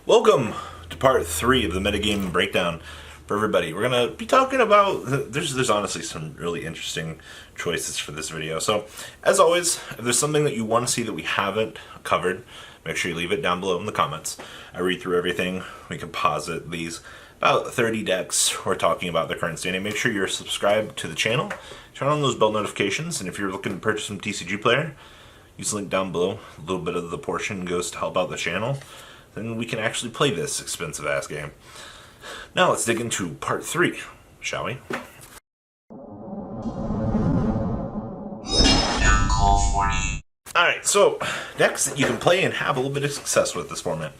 Welcome to part 3 of the Metagame breakdown for everybody. We're going to be talking about, there's honestly some really interesting choices for this video. So, as always, if there's something that you want to see that we haven't covered, make sure you leave it down below in the comments. I read through everything. We can posit these about 30 decks we're talking about the current standing. Make sure you're subscribed to the channel. Turn on those bell notifications, and if you're looking to purchase some TCG player, use the link down below. A little bit of the portion goes to help out the channel. Then we can actually play this expensive-ass game. Now let's dig into part 3, shall we? Alright, so decks that you can play and have a little bit of success with this format.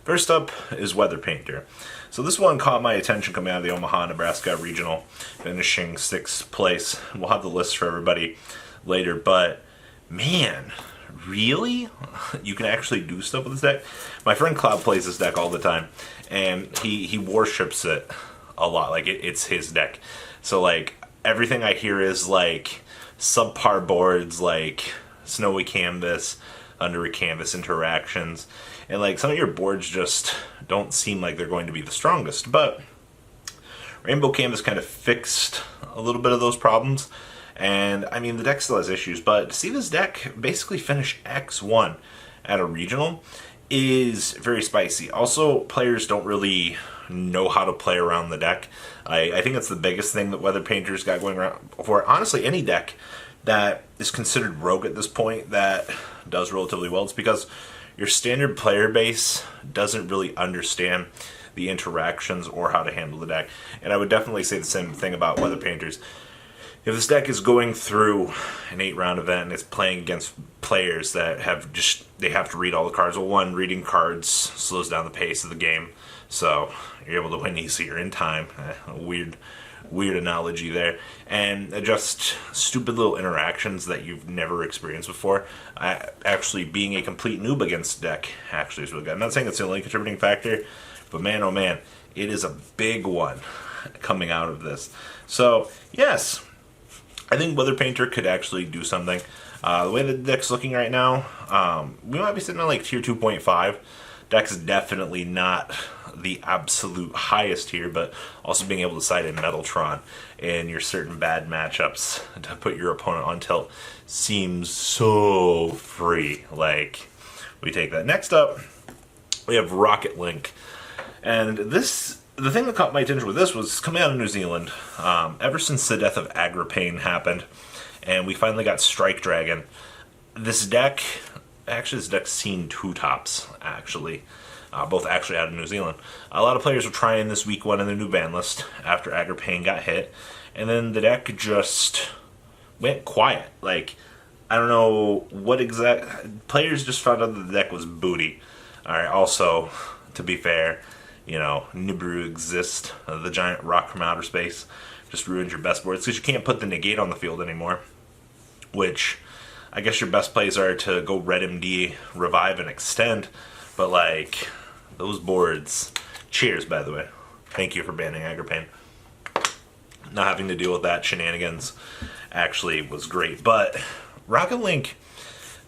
First up is Weather Painter. So this one caught my attention coming out of the Omaha, Nebraska regional, finishing 6th place. We'll have the list for everybody later, but man, really? You can actually do stuff with this deck? My friend Cloud plays this deck all the time, and he worships it a lot. Like, it's his deck. So, like, everything I hear is, like, subpar boards, like snowy canvas, under a canvas interactions, and, like, some of your boards just don't seem like they're going to be the strongest. But Rainbow Canvas kind of fixed a little bit of those problems. And, I mean, the deck still has issues, but to see this deck basically finish X1 at a regional is very spicy. Also, players don't really know how to play around the deck. I think it's the biggest thing that Weather Painter's got going around for, honestly, any deck that is considered rogue at this point that does relatively well. It's because your standard player base doesn't really understand the interactions or how to handle the deck. And I would definitely say the same thing about Weather Painters. If this deck is going through an 8-round event and it's playing against players that they have to read all the cards. Well, one, reading cards slows down the pace of the game, so you're able to win easier in time. A weird analogy there. And just stupid little interactions that you've never experienced before. Actually, being a complete noob against the deck actually is really good. I'm not saying it's the only contributing factor, but man, oh man, it is a big one coming out of this. So, yes, I think Weather Painter could actually do something. The way the deck's looking right now, we might be sitting on like tier 2.5. Deck's definitely not the absolute highest here, but also being able to side in Madolche in your certain bad matchups to put your opponent on tilt seems so free. Like, we take that. Next up, we have Rocket Link. And the thing that caught my attention with this was coming out of New Zealand. Ever since the death of Agripane happened, and we finally got Strike Dragon, this deck's seen 2 tops, actually. Both actually out of New Zealand. A lot of players were trying this week 1 in the new ban list after Agripane got hit, and then the deck just went quiet. Like, I don't know what players just found out that the deck was booty. Alright, also, to be fair, you know, Nibiru exists, the giant rock from outer space, just ruins your best boards because you can't put the negate on the field anymore, which I guess your best plays are to go Red MD, revive, and extend, but like, those boards, cheers by the way, thank you for banning Agripane. Not having to deal with that shenanigans actually was great, but Rocket Link,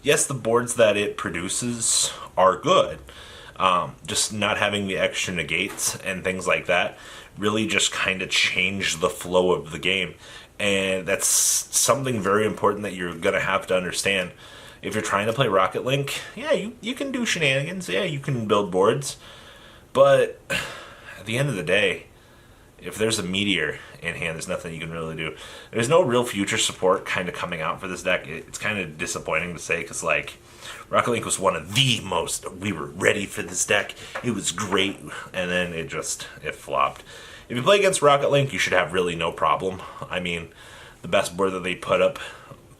yes, the boards that it produces are good. Just not having the extra negates and things like that really just kind of changed the flow of the game. And that's something very important that you're going to have to understand. If you're trying to play Rocket Link, yeah, you can do shenanigans, yeah, you can build boards. But at the end of the day, if there's a Meteor in hand, there's nothing you can really do. There's no real future support kind of coming out for this deck. It's kind of disappointing to say because, like, Rocket Link was one of the most, we were ready for this deck, it was great, and then it flopped. If you play against Rocket Link, you should have really no problem. I mean, the best board that they put up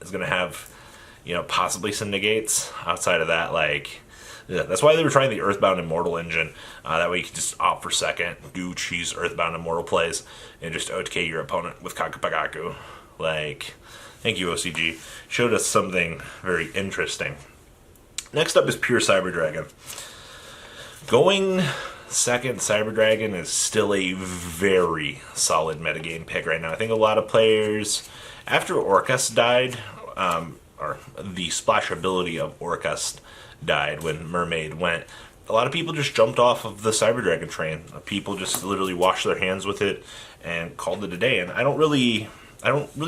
is going to have, you know, possibly some negates. Outside of that, like, yeah, that's why they were trying the Earthbound Immortal engine. That way you can just opt for second, do cheese Earthbound Immortal plays, and just OTK your opponent with Kakapagaku. Like, thank you, OCG. Showed us something very interesting. Next up is Pure Cyber Dragon. Going second, Cyber Dragon is still a very solid metagame pick right now. I think a lot of players, after Orcust died, or the splash ability of Orcust died when Mermaid went, a lot of people just jumped off of the Cyber Dragon train. People just literally washed their hands with it and called it a day. And I don't really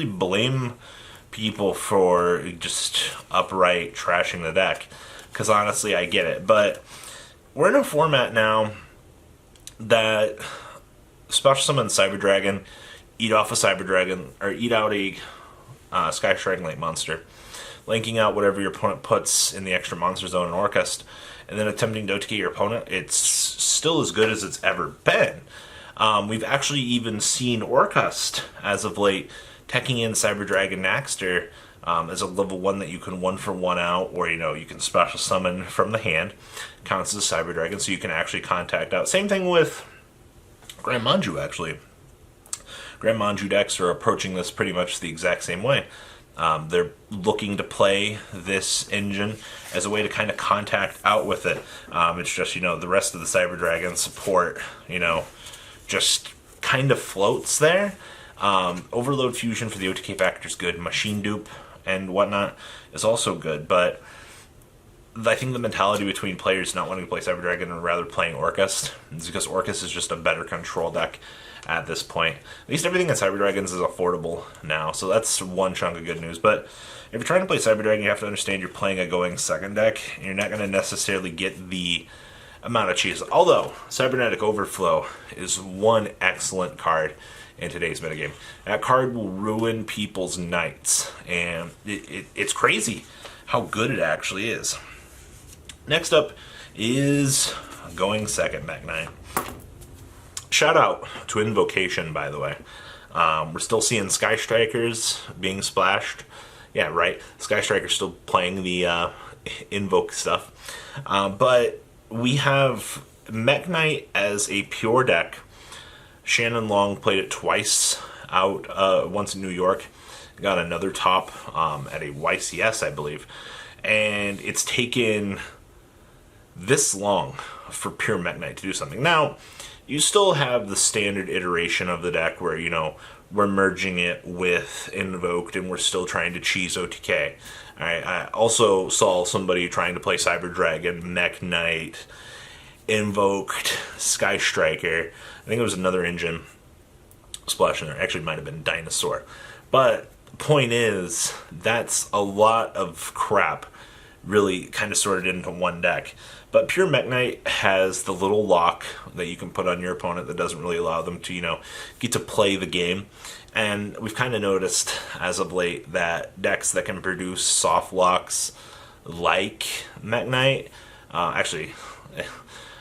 blame people for just upright trashing the deck, because honestly, I get it. But we're in a format now that special summon Cyber Dragon, eat off a Cyber Dragon, or eat out a Sky Striking Light monster, linking out whatever your opponent puts in the extra monster zone in Orcust, and then attempting to OTK your opponent. It's still as good as it's ever been. We've actually even seen Orcust, as of late, teching in Cyber Dragon Naxter as a level 1 that you can 1-for-1 out, or you can special summon from the hand, counts as a Cyber Dragon, so you can actually contact out. Same thing with Grand Manju, actually. Grand Manju decks are approaching this pretty much the exact same way. They're looking to play this engine as a way to kind of contact out with it. It's just, the rest of the Cyber Dragon support, just kind of floats there. Overload Fusion for the OTK factor is good. Machine Dupe and whatnot is also good, but I think the mentality between players not wanting to play Cyber Dragon and rather playing Orcust is because Orcust is just a better control deck at this point. At least everything in Cyber Dragons is affordable now, so that's one chunk of good news. But if you're trying to play Cyber Dragon, you have to understand you're playing a going second deck, and you're not going to necessarily get the amount of cheese. Although, Cybernetic Overflow is one excellent card in today's metagame. That card will ruin people's nights, and it's crazy how good it actually is. Next up is Going Second Mech Knight. Shout out to Invocation, by the way. We're still seeing Sky Strikers being splashed. Yeah, right. Sky Striker's still playing the Invoke stuff. But we have Mech Knight as a pure deck. Shannon Long played it twice out, once in New York. Got another top at a YCS, I believe. And it's taken this long for pure Mech Knight to do something. Now, you still have the standard iteration of the deck where, we're merging it with Invoked and we're still trying to cheese OTK. Alright, I also saw somebody trying to play Cyber Dragon, Mech Knight, Invoked, Sky Striker. I think it was another engine splash in there. Actually, it might have been Dinosaur. But the point is, that's a lot of crap really kind of sorted into one deck. But pure Mech Knight has the little lock that you can put on your opponent that doesn't really allow them to, get to play the game. And we've kind of noticed as of late that decks that can produce soft locks like Mech Knight, actually,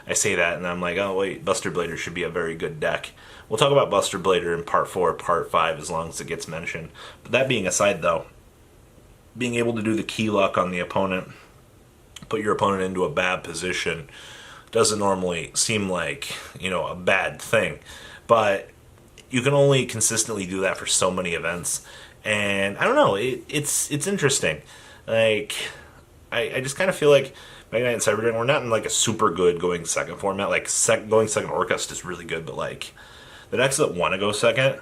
I say that and I'm like, oh wait, Buster Blader should be a very good deck. We'll talk about Buster Blader in Part 4, Part 5 as long as it gets mentioned. But that being aside though, being able to do the key lock on the opponent, put your opponent into a bad position, doesn't normally seem like, a bad thing. But you can only consistently do that for so many events. And I don't know, it's interesting. Like, I just kind of feel like Mech Knight and Cyber Dragon, we're not in like a super good going second format. Like, going second Orcust is really good, but like, the decks that want to go second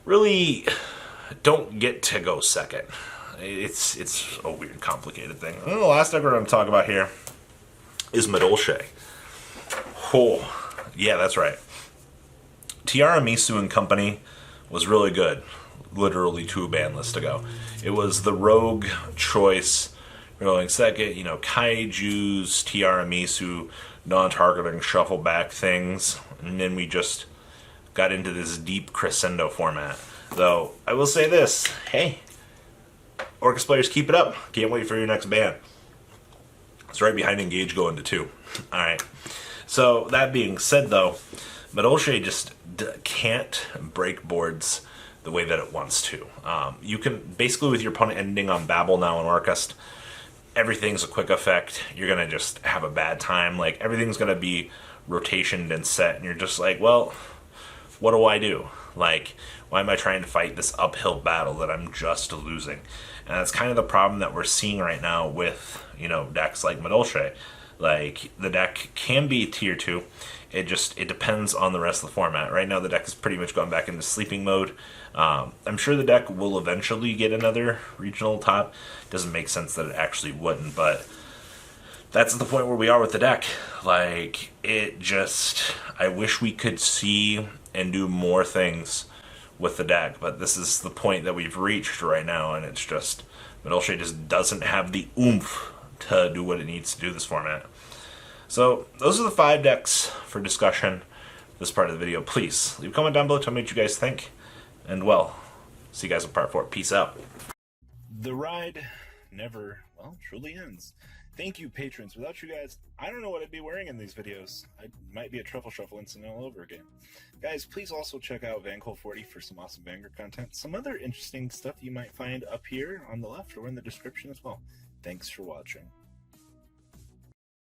really don't get to go second. It's a weird, complicated thing. And the last deck we're going to talk about here is Madolche. Oh, yeah, that's right. Tiara Misu and Company was really good. Literally 2 ban lists ago. It was the rogue choice. We're going second, Kaiju's, Tiara Misu, non-targeting shuffle back things. And then we just got into this deep crescendo format. Though, I will say this. Hey, Orcust players, keep it up. Can't wait for your next ban. It's right behind Engage going to 2. Alright. So, that being said, though, Madolche just can't break boards the way that it wants to. You can, basically with your opponent ending on Babel now in Orcust, everything's a quick effect. You're going to just have a bad time. Like, everything's going to be rotationed and set, and you're just like, well, what do I do? Like, why am I trying to fight this uphill battle that I'm just losing? And that's kind of the problem that we're seeing right now with, decks like Madolche. Like, the deck can be tier 2. It depends on the rest of the format. Right now, the deck is pretty much going back into sleeping mode. I'm sure the deck will eventually get another regional top. Doesn't make sense that it actually wouldn't, but that's the point where we are with the deck. Like, I wish we could see and do more things with the deck, but this is the point that we've reached right now, and it's just, Madolche just doesn't have the oomph to do what it needs to do this format. So, those are the 5 decks for discussion this part of the video. Please, leave a comment down below to me what you guys think, and well, see you guys in part 4. Peace out. The ride never, well, truly ends. Thank you, patrons. Without you guys, I don't know what I'd be wearing in these videos. I might be a truffle shuffle incident all over again. Guys, please also check out VanCole40 for some awesome Vanguard content. Some other interesting stuff you might find up here on the left or in the description as well. Thanks for watching.